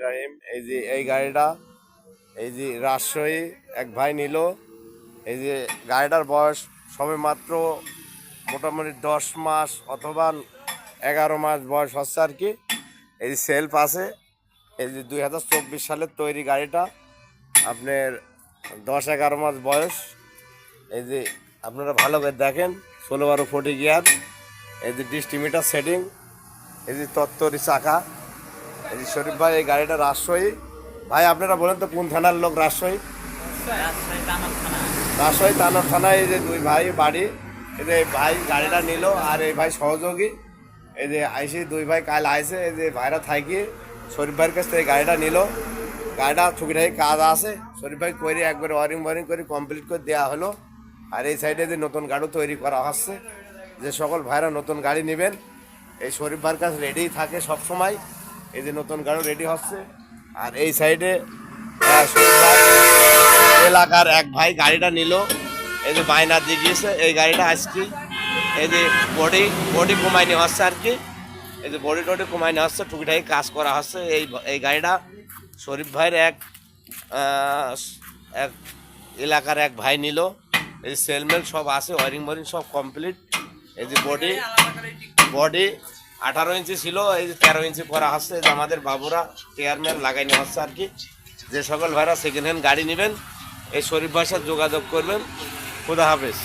রাহিম, এই যে এই গাড়িটা, এই যে রাজশাহী এক ভাই নিল। এই যে গাড়িটার বয়স সবে মাত্র মোটামুটি 10 মাস অথবা 11 মাস বয়স হচ্ছে আর কি। এই যে সেলফ আছে, এই যে 2024 সালের তৈরি গাড়িটা, আপনার 10-11 মাস বয়স। এই যে আপনারা ভালো করে দেখেন, 16-12 ফুটি গিয়ার, এই যে ডিস্ট্রিমিটার সেটিং, এই যে তত্তরি চাকা। এই যে শরীফ ভাই, এই গাড়িটা রাজশাহী। ভাই আপনারা বলেন তো কোন থানার লোক? রাজশাহী রাজশাহী তানোর থানায়। এই যে দুই ভাই বাড়ি, এই যে ভাই গাড়িটা নিল আর এই ভাই সহযোগী। এই যে আইসি দুই ভাই কাল আইসে, এই যে ভাইরা থাকি শরীফ ভাইয়ের কাছ থেকে গাড়িটা নিল। গাড়িটা টুকিটাকি কাজ আছে, শরীফ ভাই করে একবার ওয়ারিং করে কমপ্লিট করে দেওয়া হলো। আর এই সাইডে যে নতুন গাড়ি তৈরি করা হচ্ছে, যে সকল ভাইরা নতুন গাড়ি নেবেন এই শরীফ ভাইয়ের কাছে রেডি থাকে সব সময়। এই যে নতুন গাড়ি রেডি হচ্ছে। আর এই সাইডে শরীফ ভাই এলাকার এক ভাই গাড়িটা নিল, এই যে বায়না দিয়ে গিয়েছে এই গাড়িটা আজকে। এই যে বডি কমাই নেওয়া হচ্ছে আর কি। এই যে বডি টডি কমাই নেওয়া হচ্ছে, টুকিটাকি কাজ করা হচ্ছে। এই গাড়িটা শরীফ ভাইয়ের এক এলাকার এক ভাই নিল। এই সেলমেল সব আছে, ওয়ারিং সব কমপ্লিট। এই যে বডি 18 ইঞ্চি ছিল, এই যে 13 ইঞ্চি করা হচ্ছে। এই যে আমাদের বাবুরা চেয়ারম্যান লাগাই নেওয়া হচ্ছে আর কি। যে সকল ভাইরা সেকেন্ড হ্যান্ড গাড়ি নেবেন এই শরীফ ভাইয়ের সাথে যোগাযোগ করবেন। খুদা হাফেজ।